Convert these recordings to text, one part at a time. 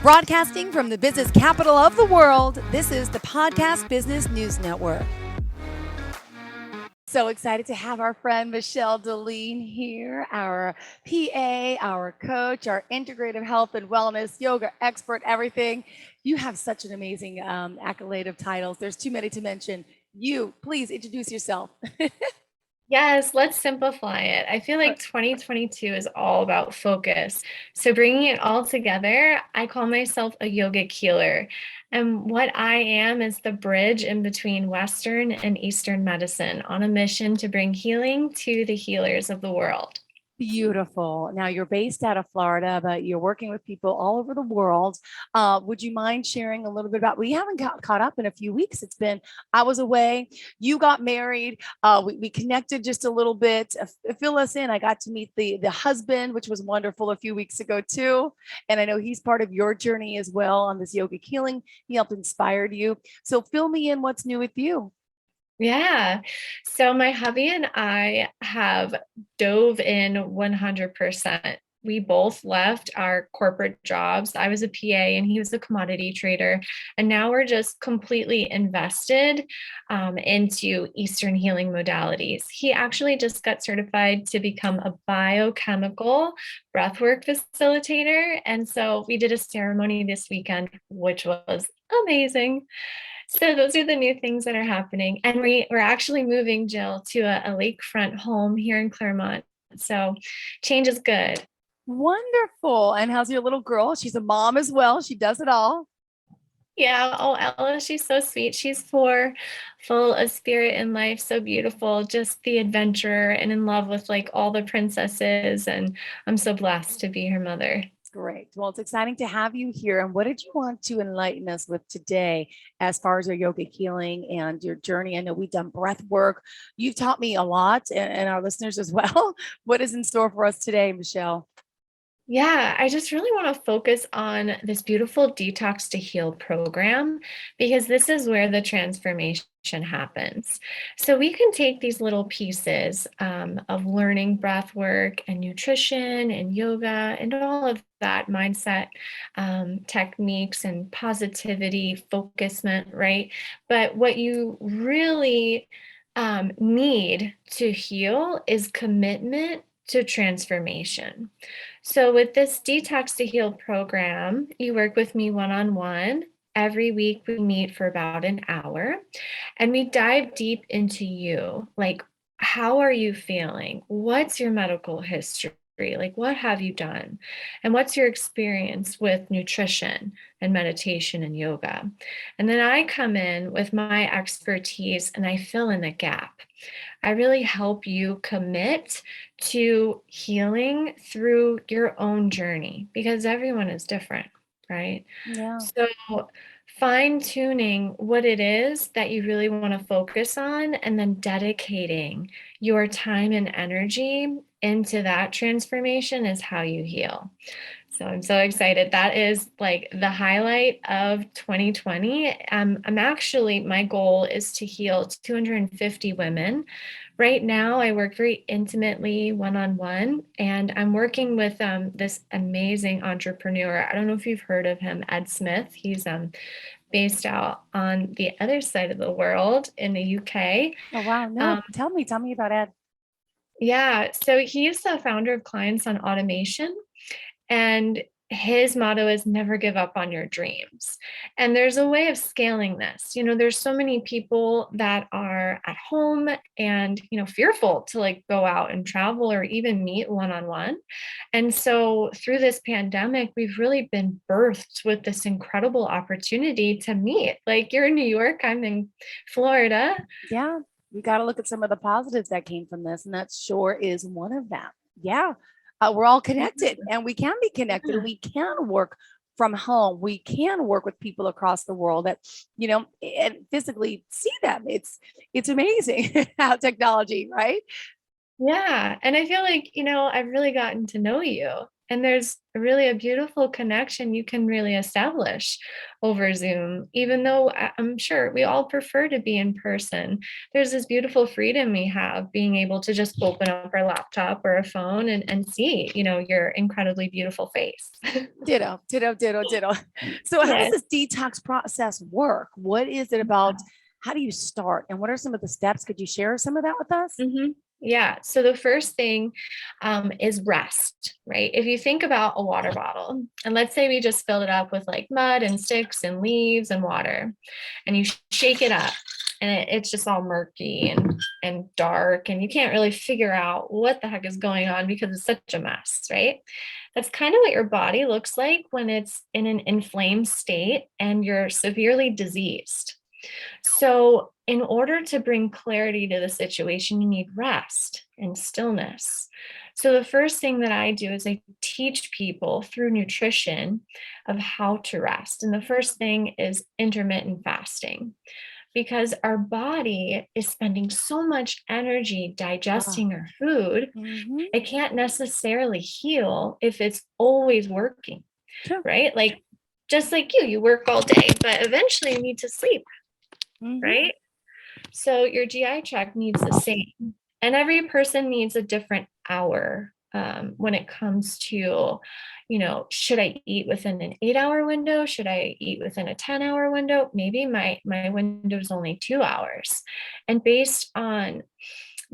Broadcasting from the business capital of the world, this is the Podcast Business News Network. So excited to have our friend Michelle Dellene here, our PA, our coach, our integrative health and wellness, yoga expert, everything. You have such an amazing accolade of titles. There's too many to mention. You, please introduce yourself. Yes, let's simplify it. I feel like 2022 is all about focus. So, bringing it all together, I call myself a yogic healer. And what I am is the bridge in between Western and Eastern medicine on a mission to bring healing to the healers of the world. Beautiful. Now you're based out of Florida, but you're working with people all over the world. Would you mind sharing a little bit about? We haven't got caught up in a few weeks. I was away. You got married. We connected just a little bit. Fill us in. I got to meet the husband, which was wonderful a few weeks ago too. And I know he's part of your journey as well on this yogic healing. He helped inspire you. So fill me in. What's new with you? Yeah. So my hubby and I have dove in 100%. We both left our corporate jobs. I was a PA and he was a commodity trader. And now we're just completely invested into Eastern healing modalities. He actually just got certified to become a biochemical breathwork facilitator. And so we did a ceremony this weekend, which was amazing. So those are the new things that are happening. And we're actually moving, Jill, to a lakefront home here in Claremont. So change is good. Wonderful. And how's your little girl? She's a mom as well. She does it all. Yeah. Oh, Ella, she's so sweet. She's 4, full of spirit and life, so beautiful. Just the adventure and in love with like all the princesses. And I'm so blessed to be her mother. Great. Well, it's exciting to have you here. And what did you want to enlighten us with today as far as your yogic healing and your journey? I know we've done breath work. You've taught me a lot and our listeners as well. What is in store for us today, Michelle? Yeah, I just really want to focus on this beautiful Detox to Heal program because this is where the transformation happens. So we can take these little pieces of learning breath work and nutrition and yoga and all of that mindset techniques and positivity, focusment, right? But what you really need to heal is commitment to transformation. So, with this Detox to Heal program, you work with me one on one. Every week, we meet for about an hour and we dive deep into you. Like, how are you feeling? What's your medical history? Like, what have you done? And what's your experience with nutrition and meditation and yoga? And then I come in with my expertise and I fill in the gap. I really help you commit to healing through your own journey because everyone is different, right? Yeah. So, fine tuning what it is that you really want to focus on and then dedicating your time and energy into that transformation is how you heal. So I'm so excited. That is like the highlight of 2020. I'm actually, my goal is to heal 250 women. Right now, I work very intimately one on one, and I'm working with this amazing entrepreneur. I don't know if you've heard of him, Ed Smith. He's based out on the other side of the world in the UK. Oh, wow. No, Um, tell me about Ed. yeah, so he's the founder of Clients on Automation. And his motto is never give up on your dreams. And there's a way of scaling this. There's so many people that are at home and, fearful to like go out and travel or even meet one on one. And so through this pandemic, we've really been birthed with this incredible opportunity to meet. Like you're in New York, I'm in Florida. Yeah. We got to look at some of the positives that came from this. And that sure is one of them. Yeah. We're all connected and we can be connected and we can work from home. We can work with people across the world that, and physically see them. It's amazing how technology, right? Yeah. And I feel like, I've really gotten to know you. And there's really a beautiful connection you can really establish over Zoom, even though I'm sure we all prefer to be in person. There's this beautiful freedom we have being able to just open up our laptop or a phone and see, your incredibly beautiful face. Ditto, ditto, ditto, ditto. So, how does Yes. this detox process work? What is it about? How do you start? And what are some of the steps? Could you share some of that with us? hmm Yeah. So the first thing is rest, right? If you think about a water bottle, and let's say we just filled it up with like mud and sticks and leaves and water, and you shake it up, and it's just all murky and dark, and you can't really figure out what the heck is going on because it's such a mess, right? That's kind of what your body looks like when it's in an inflamed state and you're severely diseased. So, in order to bring clarity to the situation, you need rest and stillness. So, the first thing that I do is I teach people through nutrition of how to rest. And the first thing is intermittent fasting because our body is spending so much energy Ah, digesting our food, mm-hmm. it can't necessarily heal if it's always working, Sure. right? Like, just like you work all day, but eventually you need to sleep, Mm-hmm. right? So your GI tract needs the same, and every person needs a different hour when it comes to, should I eat within an 8 hour window? Should I eat within a 10 hour window? Maybe my window is only 2 hours, and based on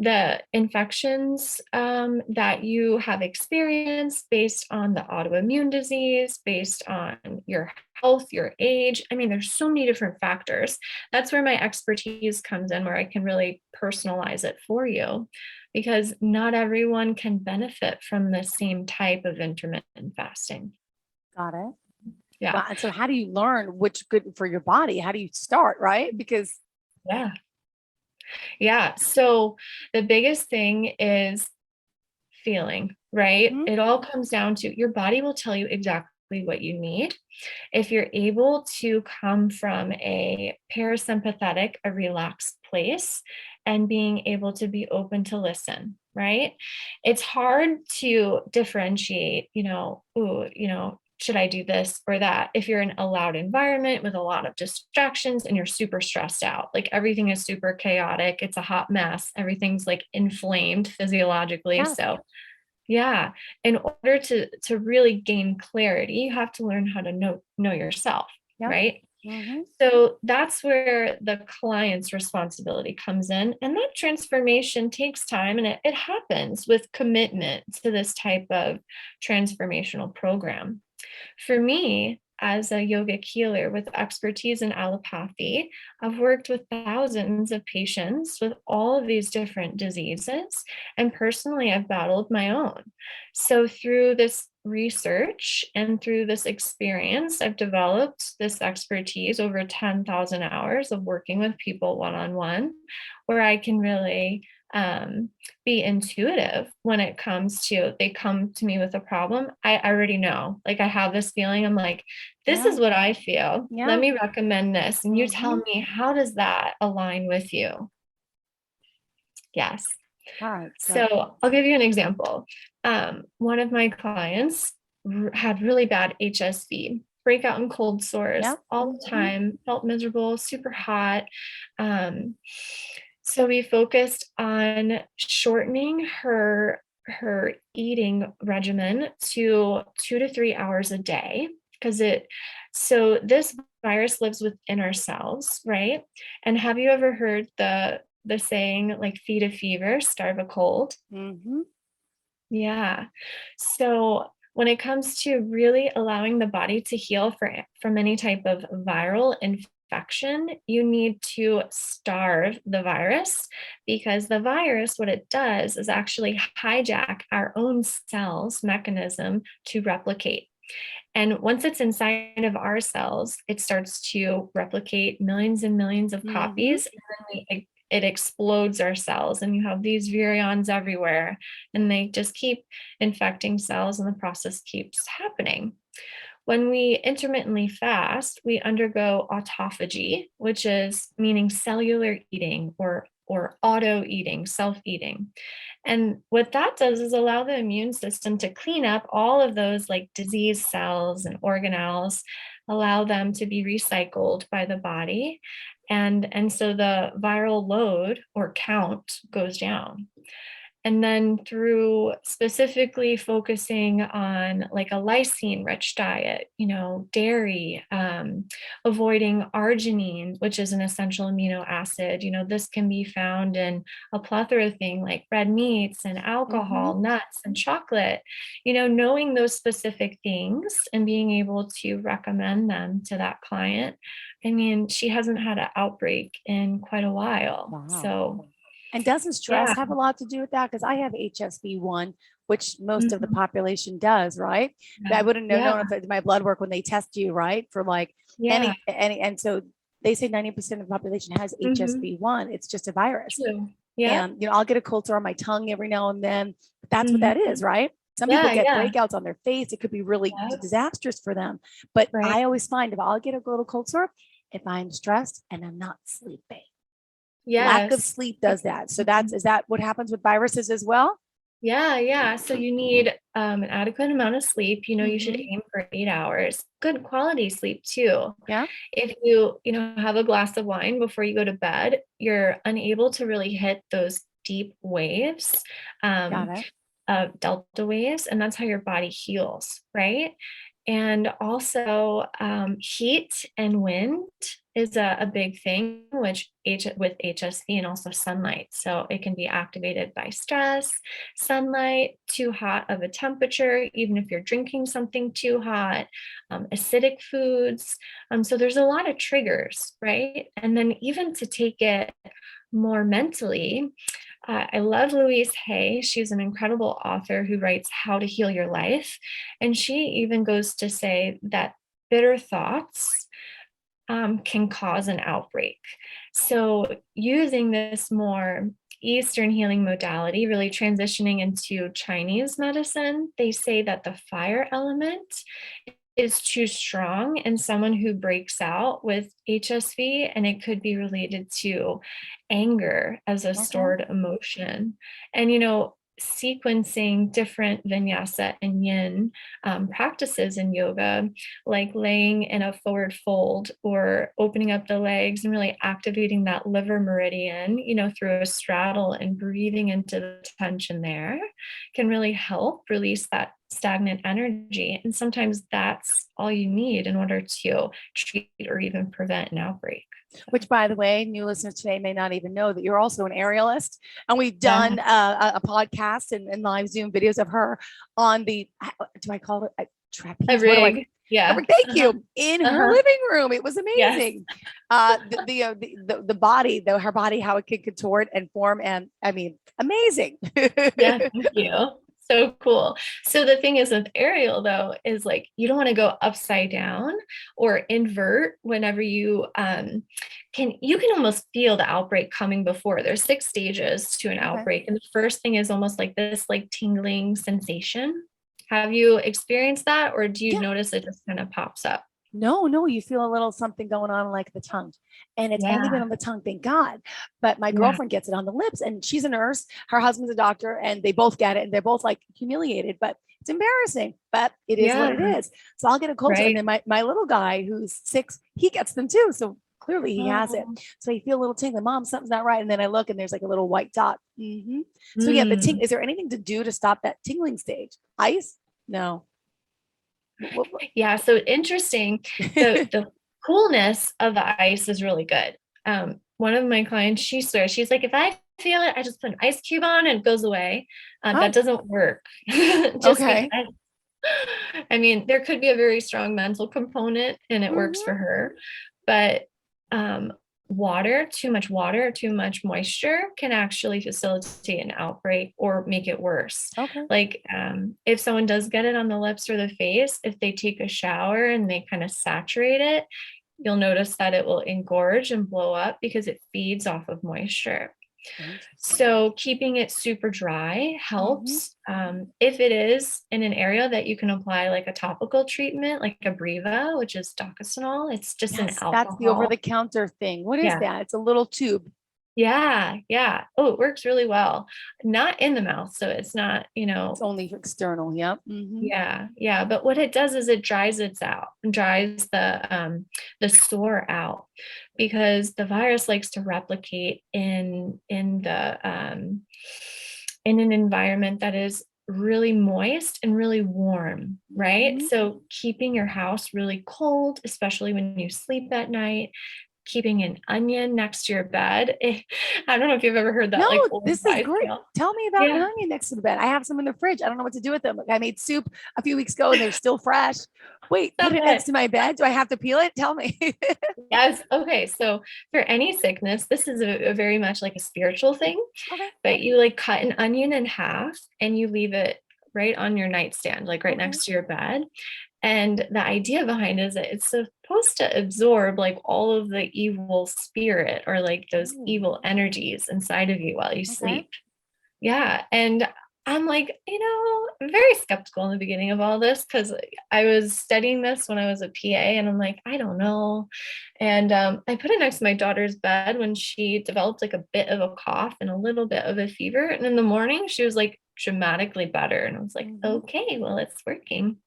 the infections that you have experienced, based on the autoimmune disease, based on your health, your age. I mean, there's so many different factors. That's where my expertise comes in, where I can really personalize it for you because not everyone can benefit from the same type of intermittent fasting. Got it. Yeah. Wow. And so, how do you learn which good for your body? How do you start? Right? Because Yeah. Yeah. So the biggest thing is feeling, right? mhm, It all comes down to your body will tell you exactly what you need. If you're able to come from a parasympathetic, a relaxed place, and being able to be open to listen, right? It's hard to differentiate, should I do this or that if you're in a loud environment with a lot of distractions and you're super stressed out? Like everything is super chaotic, it's a hot mess, everything's like inflamed physiologically. yes. So yeah, in order to really gain clarity, you have to learn how to know yourself, Yep. right? Mm-hmm. So that's where the client's responsibility comes in. And that transformation takes time and it happens with commitment to this type of transformational program. For me, as a yogic healer with expertise in allopathy, I've worked with thousands of patients with all of these different diseases, and personally, I've battled my own. So, through this research and through this experience, I've developed this expertise over 10,000 hours of working with people one on one, where I can really be intuitive when it comes to they come to me with a problem. I already know. Like I have this feeling. I'm like, this Yeah. is what I feel. Let Yeah. me recommend this. And you tell Mm-hmm. me, how does that align with you? Yes. All right. So, So I'll give you an example. One of my clients had really bad HSV, breakout and cold sores yeah. all the Mm-hmm. time, felt miserable, super hot. Um, so we focused on shortening her eating regimen to 2 to 3 hours a day because this virus lives within our cells, right? And have you ever heard the saying like feed a fever, starve a cold? Mm-hmm. Yeah. So when it comes to really allowing the body to heal from any type of viral infection, you need to starve the virus because the virus, what it does is actually hijack our own cells mechanism to replicate. And once it's inside of our cells, it starts to replicate millions and millions of Mm-hmm. copies. And then it explodes our cells, and you have these virions everywhere, and they just keep infecting cells, and the process keeps happening. When we intermittently fast, we undergo autophagy, which is meaning cellular eating or or auto eating, self eating. And what that does is allow the immune system to clean up all of those like disease cells and organelles, allow them to be recycled by the body. And so the viral load or count goes down. And then through specifically focusing on like a lysine rich diet, dairy, avoiding arginine, which is an essential amino acid. This can be found in a plethora of things like red meats and alcohol, nuts and chocolate. Knowing those specific things and being able to recommend them to that client. I mean, she hasn't had an outbreak in quite a while. Wow. So And doesn't stress yeah. have a lot to do with that? Because I have HSV1, which most of the population does, right? But I wouldn't know known if it's my blood work when they test you, right? For like any, and so they say 90% of the population has HSV1. It's just a virus. True. Yeah. And I'll get a cold sore on my tongue every now and then. But that's what that is, right? Some people get breakouts on their face. It could be really disastrous for them. But I always find if I'll get a little cold sore, if I'm stressed and I'm not sleeping. Lack of sleep does that. So is that what happens with viruses as well? Yeah. So you need an adequate amount of sleep. You should aim for 8 hours. Good quality sleep too. Yeah. If you have a glass of wine before you go to bed, you're unable to really hit those deep waves, delta waves, and that's how your body heals, right? And also heat and wind is a big thing, which with HSV, and also sunlight. So it can be activated by stress, sunlight, too hot of a temperature, even if you're drinking something too hot, acidic foods. So there's a lot of triggers, right? And then even to take it more mentally, I love Louise Hay. She's an incredible author who writes How to Heal Your Life. And she even goes to say that bitter thoughts can cause an outbreak. So using this more Eastern healing modality, really transitioning into Chinese medicine, they say that the fire element is too strong in someone who breaks out with HSV, and it could be related to anger as a stored emotion. And, sequencing different vinyasa and yin practices in yoga, like laying in a forward fold or opening up the legs and really activating that liver meridian, through a straddle and breathing into the tension there can really help release that stagnant energy. And sometimes that's all you need in order to treat or even prevent an outbreak. Which, by the way, new listeners today may not even know that you're also an aerialist. And we've done a podcast and live Zoom videos of her on the, do I call it a trapeze? A rig. Thank you. In her living room. It was amazing. Yes. The body, though, her body, how it could contort and form. And I mean, amazing. Yeah, thank you. So cool. So the thing is with aerial though, is like, you don't want to go upside down or invert whenever you can almost feel the outbreak coming before. There's 6 stages to an outbreak. And the first thing is almost like this, like tingling sensation. Have you experienced that, or do you notice it just kind of pops up? No, you feel a little something going on like the tongue, and it's only been on the tongue, thank God. But my girlfriend gets it on the lips, and she's a nurse. Her husband's a doctor, and they both get it, and they're both like humiliated, but it's embarrassing, but it is what it is. So I'll get a cold, and then my little guy who's 6, he gets them too. So clearly he has it. So you feel a little tingling. Mom, something's not right. And then I look, and there's like a little white dot. So yeah, the ting. Is there anything to do to stop that tingling stage? Ice? No. Yeah, so interesting. The coolness of the ice is really good. One of my clients, she swears, she's like, if I feel it, I just put an ice cube on and it goes away. That doesn't work. Just because, I mean, there could be a very strong mental component and it works for her, but too much moisture can actually facilitate an outbreak or make it worse. Like if someone does get it on the lips or the face, if they take a shower and they kind of saturate it, you'll notice that it will engorge and blow up because it feeds off of moisture. So keeping it super dry helps. If it is in an area that you can apply like a topical treatment, like a Breva, which is doxacanol, it's just an alcohol. That's the over-the-counter thing. What is that? It's a little tube. Yeah, yeah. Oh, it works really well. Not in the mouth, so it's not, It's only external. Yep. yeah, yeah. But what it does is it dries the sore out because the virus likes to replicate in an environment that is really moist and really warm, right? Mhm. So keeping your house really cold, especially when you sleep at night, keeping an onion next to your bed. I don't know if you've ever heard that No, like old this is wives' great. tale. Tell me about an Yeah, onion next to the bed. I have some in the fridge. I don't know what to do with them. Like I made soup a few weeks ago and they're still fresh. Wait, put stop it it. next to my bed. Do I have to peel it? Tell me. Yes. Okay. So for any sickness, this is a very much like a spiritual thing, Okay. but you like cut an onion in half and you leave it right on your nightstand, like right Okay. next to your bed. And the idea behind it is that it's supposed to absorb like all of the evil spirit or like those Ooh, evil energies inside of you while you okay. sleep. Yeah, and I'm like, very skeptical in the beginning of all this because I was studying this when I was a PA, and I'm like, I don't know. And I put it next to my daughter's bed when she developed like a bit of a cough and a little bit of a fever. And in the morning, she was like dramatically better. And I was like, Mhm. okay, well, it's working.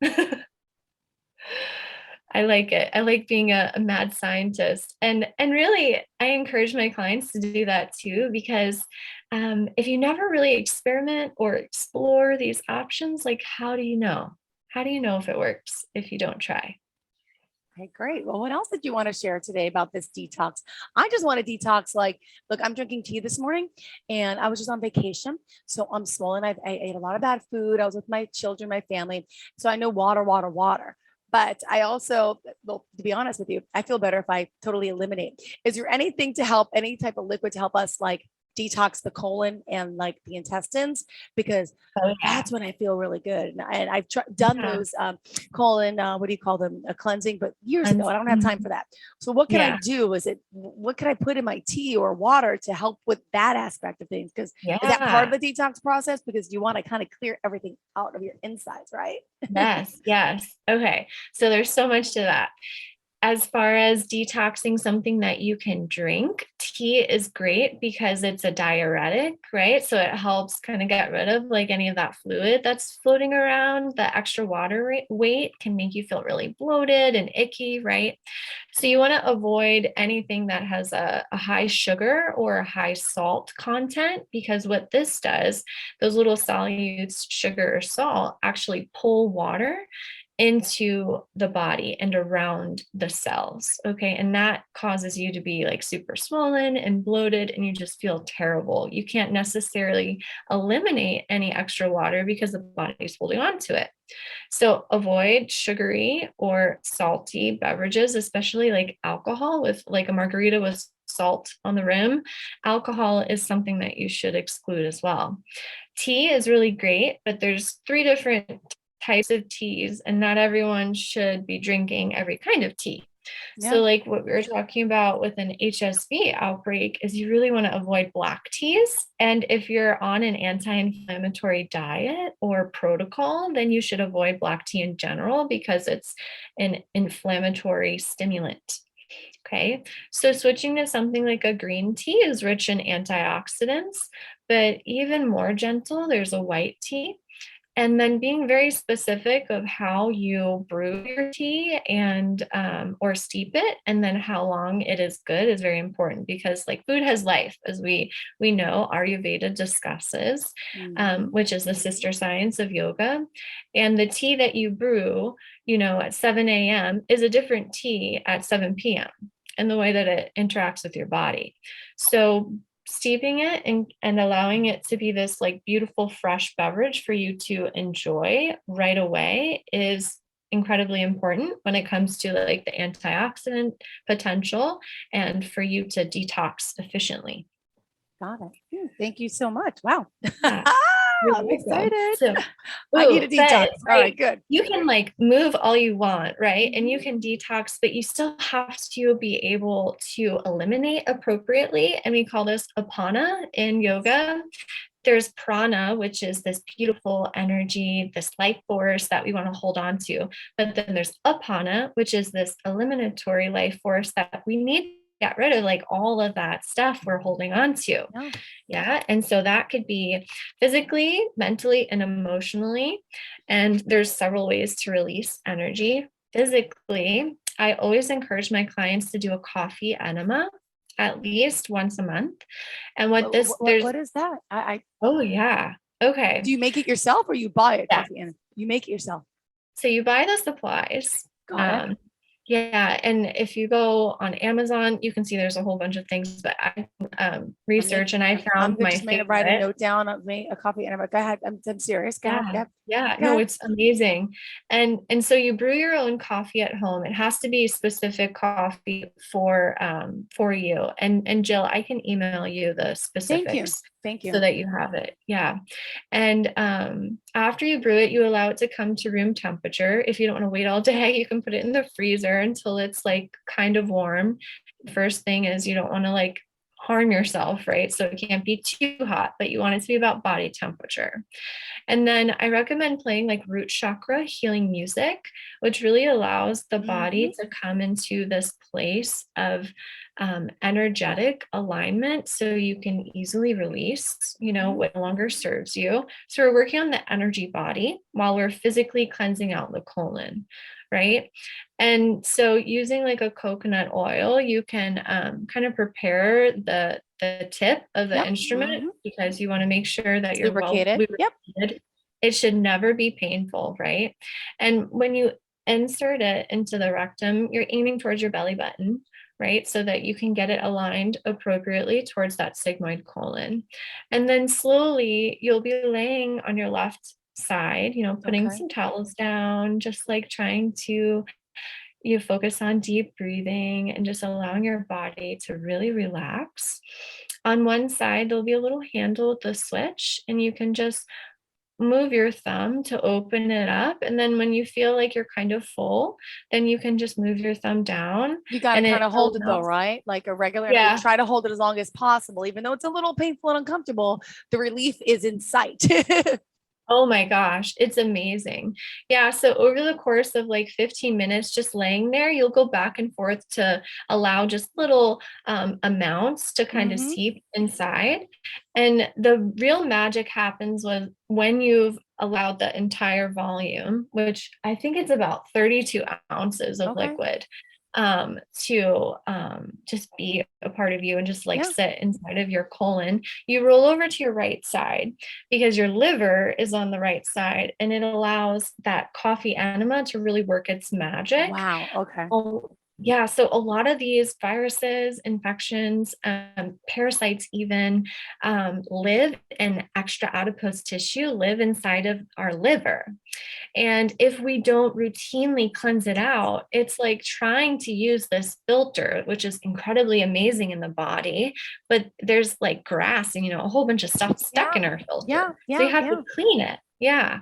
I like it. I like being a mad scientist. And really I encourage my clients to do that too, because if you never really experiment or explore these options, like how do you know? How do you know if it works if you don't try? Okay, great. Well, what else did you want to share today about this detox? I just want to detox. Like, look, I'm drinking tea this morning and I was just on vacation. So I'm swollen. I ate a lot of bad food. I was with my children, my family. So I know water, water, water. But I also, well, to be honest with you, I feel better if I totally eliminate. Is there anything to help, any type of liquid to help us like detox the colon and like the intestines? Because Oh yeah. that's when I feel really good. And I've done Yeah. those colon, what do you call them? A cleansing, but years ago. I don't have time Mhm. for that. So what can I Yeah. do? What can I put in my tea or water to help with that aspect of things? Because is that part Yeah. of the detox process? Because you want to kind of clear everything out of your insides, right? Yes. Yes. Okay. So there's so much to that. As far as detoxing something that you can drink, tea is great because it's a diuretic, right? So it helps kind of get rid of like any of that fluid that's floating around. The extra weight can make you feel really bloated and icky, right? So you want to avoid anything that has a high sugar or a high salt content because what this does, those little solutes, sugar or salt, actually pull water into the body and around the cells. Okay. And that causes you to be like super swollen and bloated, and you just feel terrible. You can't necessarily eliminate any extra water because the body's holding on to it. So avoid sugary or salty beverages, especially like alcohol with like a margarita with salt on the rim. Alcohol is something that you should exclude as well. Tea is really great, but there's three different types of teas, and not everyone should be drinking every kind of tea. So, Yeah. like what we were talking about with an HSV outbreak, is you really want to avoid black teas. And if you're on an anti inflammatory diet or protocol, then you should avoid black tea in general because it's an inflammatory stimulant. Okay, so switching to something like a green tea is rich in antioxidants, but even more gentle, there's a white tea. And then being very specific of how you brew your tea and or steep it, and then how long it is good is very important because like food has life, as we know Ayurveda discusses, Mhm. which is the sister science of yoga. And the tea that you brew, at 7 a.m. is a different tea at 7 p.m. and the way that it interacts with your body. So steeping it and allowing it to be this like beautiful fresh beverage for you to enjoy right away is incredibly important when it comes to like the antioxidant potential and for you to detox efficiently. Got it. Thank you so much. Wow. Yeah, you're I'm welcome. excited. So, I need ooh, a detox. but All right, right, good. you can like move all you want, right? And you Mhm. can detox, but you still have to be able to eliminate appropriately. And we call this apana in yoga. There's prana, which is this beautiful energy, this life force that we want to hold on to. But then there's apana, which is this eliminatory life force that we need get rid of like all of that stuff we're holding on to. Yeah. Yeah. And so that could be physically, mentally, and emotionally. And there's several ways to release energy. Physically, I always encourage my clients to do a coffee enema at least once a month. And What is that? oh, yeah. Okay. Do you make it yourself or you buy a Yeah. coffee and you make it yourself? So you buy the supplies. Got it. Um, yeah, and if you go on Amazon, you can see there's a whole bunch of things, but I I'm research making, and I I'm found my just gonna write a favorite. note down of me, a coffee and go ahead. I'm serious. Go ahead. Yeah. Yep. Yeah. Go No, ahead. it's amazing. And so you brew your own coffee at home. It has to be specific coffee for you. And Jill, I can email you the Thank you. specifics Thank so you. that you have it. Yeah. And after you brew it, you allow it to come to room temperature. If you don't want to wait all day, you can put it in the freezer until it's like kind of warm. First thing is you don't want to like harm yourself, right? So it can't be too hot, but you want it to be about body temperature. And then I recommend playing like root chakra healing music, which really allows the Hmm. body to come into this place of energetic alignment so you can easily release, what no longer serves you. So we're working on the energy body while we're physically cleansing out the colon, right? And so using like a coconut oil, you can kind of prepare the tip of the Yep. instrument Hmm. because you want to make sure that It's you're well lubricated. Yep. lubricated. It should never be painful, right? And when you insert it into the rectum, you're aiming towards your belly button, right? So that you can get it aligned appropriately towards that sigmoid colon. And then slowly you'll be laying on your left side, putting Okay. some towels down, just like trying to you focus on deep breathing and just allowing your body to really relax. On one side, there'll be a little handle with the switch, and you can just move your thumb to open it up. And then when you feel like you're kind of full, then you can just move your thumb down You got to and kind it of hold it though, allows, right? Like a regular, I mean, yeah. try to hold it as long as possible, even though it's a little painful and uncomfortable. The relief is in sight. Oh my gosh, it's amazing. Yeah, so over the course of like 15 minutes just laying there, you'll go back and forth to allow just little amounts to kind of Hmm. seep inside. And the real magic happens when you've allowed the entire volume, which I think it's about 32 ounces of Okay. liquid, to just be a part of you and just like Yeah. sit inside of your colon. You roll over to your right side because your liver is on the right side and it allows that coffee enema to really work its magic. Wow. Okay. Oh, yeah, so a lot of these viruses, infections, parasites even live in extra adipose tissue, live inside of our liver. And if we don't routinely cleanse it out, it's like trying to use this filter, which is incredibly amazing in the body, but there's like grass and, a whole bunch of stuff stuck Yeah. in our Yeah. filter. So you Yeah. have to Yeah. clean it. Yeah.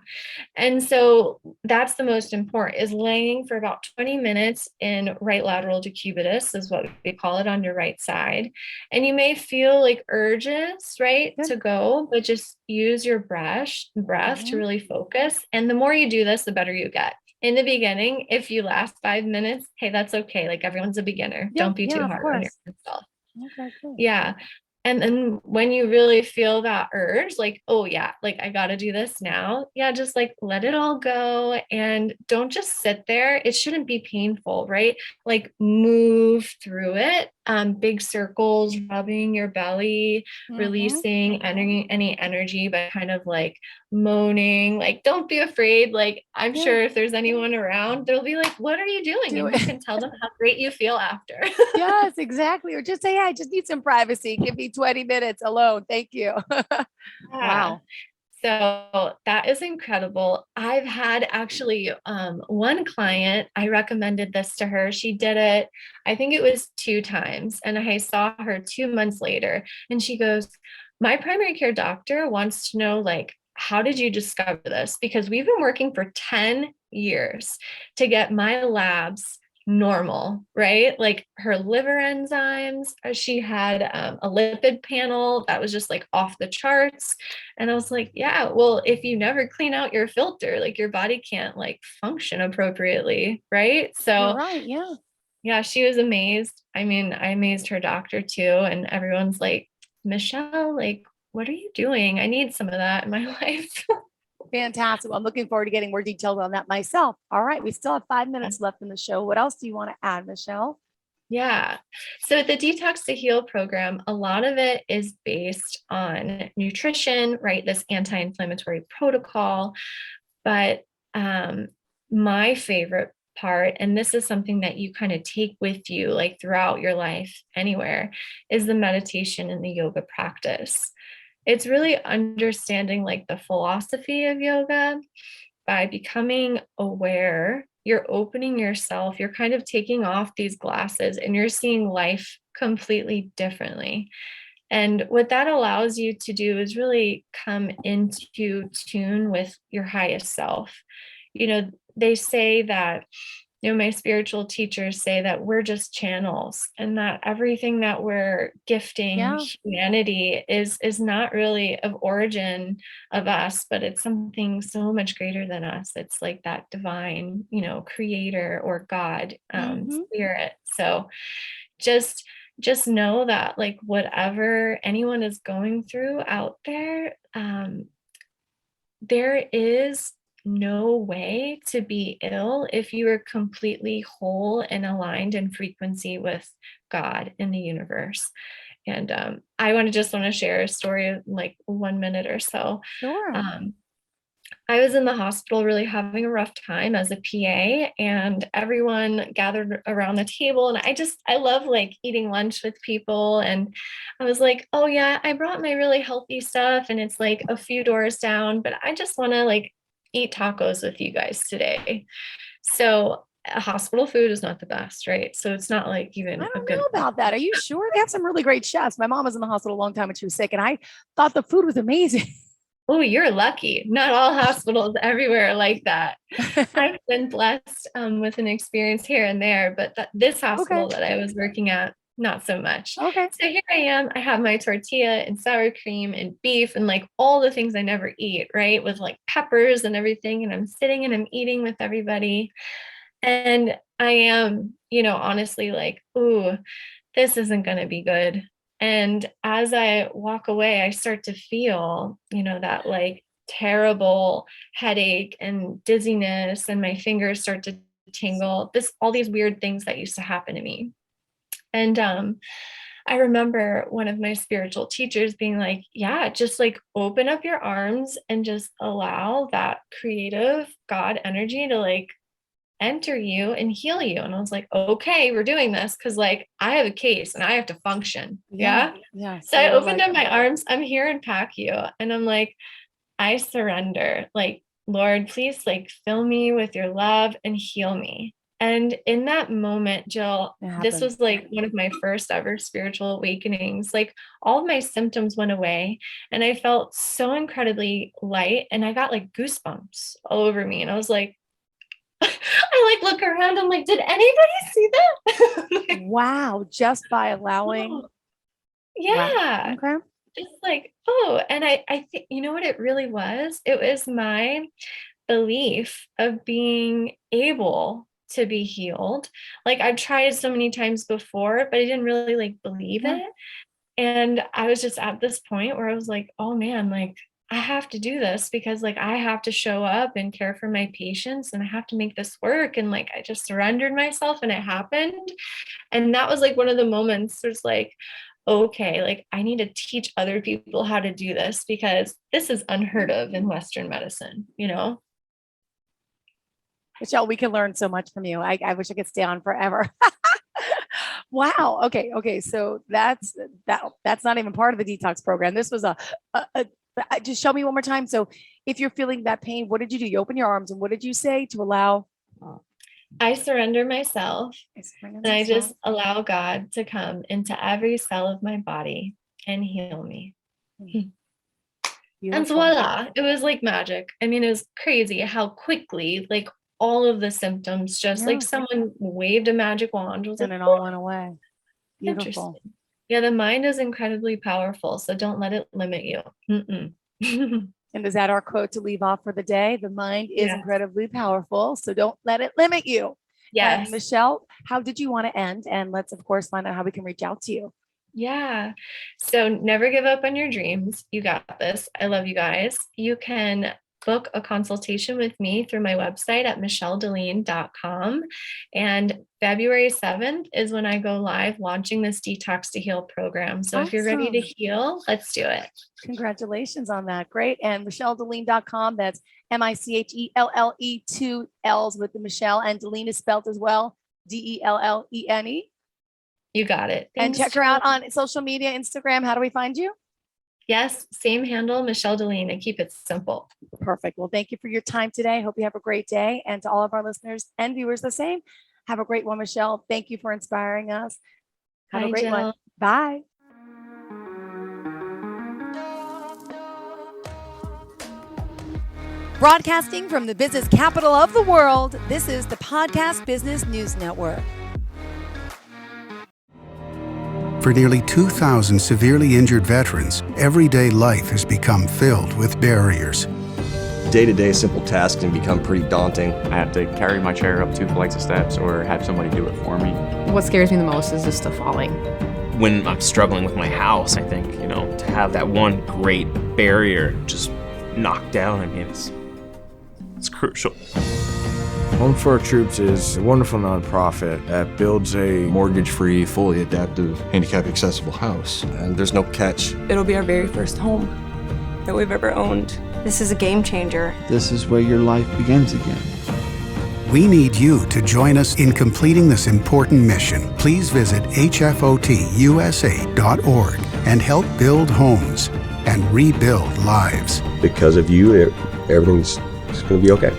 And so that's the most important is laying for about 20 minutes in right lateral decubitus is what we call it on your right side. And you may feel like urges, right, Good. to go, but just use your breath to Hmm. really focus. And the more you do this, the better you get. In the beginning, if you last 5 minutes, hey, that's okay. Like everyone's a beginner. Yeah. Don't be Yeah. too Of hard on course. yourself. Okay. Cool. Yeah. And then when you really feel that urge, like, oh yeah, like I got to do this now. Yeah, just like let it all go and don't just sit there. It shouldn't be painful, right? Like move through it. Big circles, rubbing your belly, Hmm. releasing any energy by kind of like moaning. Like, don't be afraid. Like, I'm Yeah. sure if there's anyone around, they'll be like, what are you doing? Do And you it. can tell them how great you feel after. Yes, exactly. Or just say, hey, I just need some privacy. Give me 20 minutes alone. Thank you. Yeah. Wow. So that is incredible. I've had actually one client, I recommended this to her. She did it, I think it was 2 times, and I saw her 2 months later, and she goes, my primary care doctor wants to know, like, how did you discover this? Because we've been working for 10 years to get my labs normal, right? Like her liver enzymes, she had a lipid panel that was just like off the charts. And I was like, yeah, well, if you never clean out your filter, like your body can't like function appropriately, right? You're So right. Yeah. Yeah, she was amazed. I mean, I amazed her doctor too. And everyone's like, Michelle, like, what are you doing? I need some of that in my life. Fantastic. I'm looking forward to getting more details on that myself. All right. We still have 5 minutes left in the show. What else do you want to add, Michelle? Yeah. So the Detox to Heal program, a lot of it is based on nutrition, right? This anti-inflammatory protocol. But my favorite part, and this is something that you kind of take with you like throughout your life anywhere, is the meditation and the yoga practice. It's really understanding like the philosophy of yoga by becoming aware. You're opening yourself, you're kind of taking off these glasses and you're seeing life completely differently. And what that allows you to do is really come into tune with your highest self. You know, they say that, my spiritual teachers say that we're just channels and that everything that we're gifting Yeah. humanity is not really of origin of us, but it's something so much greater than us. It's like that divine, creator or God, Mm-hmm. spirit. So just just know that like whatever anyone is going through out there, there is no way to be ill if you are completely whole and aligned in frequency with God in the universe. And I want to share a story of like 1 minute or so. Sure. um, I was in the hospital really having a rough time as a PA, and everyone gathered around the table. And I love like eating lunch with people. And I was like, oh, yeah, I brought my really healthy stuff, and it's like a few doors down, but I just want to like eat tacos with you guys today. So, hospital food is not the best, right? So, it's not like I even a don't good. know about that. Are you sure? They have some really great chefs. My mom was in the hospital a long time when she was sick, and I thought the food was amazing. Oh, you're lucky. Not all hospitals everywhere are like that. I've been blessed with an experience here and there, but this Okay. hospital that I was working at, not so much. Okay. So here I am. I have my tortilla and sour cream and beef and like all the things I never eat, right? With like peppers and everything. And I'm sitting and I'm eating with everybody. And I am, honestly like, ooh, this isn't going to be good. And as I walk away, I start to feel, that like terrible headache and dizziness, and my fingers start to tingle. All these weird things that used to happen to me. And I remember one of my spiritual teachers being like, yeah, just like open up your arms and just allow that creative God energy to like enter you and heal you. And I was like, okay, we're doing this because like I have a case and I have to function. Yeah. Yeah. Yeah. So So I you're opened like, up my arms. I'm here and pack you. And I'm like, I surrender. Like, Lord, please like fill me with your love and heal me. And in that moment, Jill, it this happened. was like one of my first ever spiritual awakenings. Like all of my symptoms went away and I felt so incredibly light and I got like goosebumps all over me. And I was like, I like look around. I'm like, did anybody see that? Like, Wow. Just by allowing. oh, Wow. yeah. Okay. Just like, oh, and I think, you know what it really was? It was my belief of being able to be healed. Like I've tried so many times before, but I didn't really like believe Yeah. it. And I was just at this point where I was like, oh man, like I have to do this because like I have to show up and care for my patients and I have to make this work. And like I just surrendered myself and it happened. And that was like one of the moments there's like, okay, like I need to teach other people how to do this because this is unheard of in Western medicine, you know? Michelle, we can learn so much from you. I wish I could stay on forever. Wow. Okay. Okay. So that's not even part of the detox program. This was just show me one more time. So if you're feeling that pain, what did you do? You open your arms and what did you say to allow? I surrender myself I surrender and I myself. just allow God to come into every cell of my body and heal me. And Beautiful. voila, it was like magic. I mean, it was crazy how quickly, like all of the symptoms, just like Yeah. someone waved a magic wand. I was And like, it oh, all went away. Beautiful. interesting. Yeah, the mind is incredibly powerful, so don't let it limit you. Mm-mm. And is that our quote to leave off for the day? The mind is Yeah. incredibly powerful. So don't let it limit you. And Yes. Michelle, how did you want to end? And let's, of course, find out how we can reach out to you. Yeah. So never give up on your dreams. You got this. I love you guys. You can book a consultation with me through my website at michelledellene.com. And February 7th is when I go live launching this Detox to Heal program. So if you're ready to Awesome. heal, let's do it. Congratulations on that. Great. And michelledellene.com. That's Michelle, 2 L's with the Michelle, and Dellene is spelled as well. Dellene. You got it. And Thanks, check her out Jill. on social media, Instagram. How do we find you? Yes, same handle, Michelle Dellene. I keep it simple. Perfect. Well, thank you for your time today. Hope you have a great day. And to all of our listeners and viewers, the same. Have a great one, Michelle. Thank you for inspiring us. Have a Bye, great Jill. one. Bye. Broadcasting from the business capital of the world, this is the Podcast Business News Network. For nearly 2,000 severely injured veterans, everyday life has become filled with barriers. Day-to-day simple tasks can become pretty daunting. I have to carry my chair up 2 flights of steps or have somebody do it for me. What scares me the most is just the falling. When I'm struggling with my house, I think, to have that one great barrier just knocked down, it's crucial. Home for Our Troops is a wonderful nonprofit that builds a mortgage-free, fully adaptive, handicap-accessible house. And there's no catch. It'll be our very first home that we've ever owned. This is a game changer. This is where your life begins again. We need you to join us in completing this important mission. Please visit hfotusa.org and help build homes and rebuild lives. Because of you, everything's going to be okay.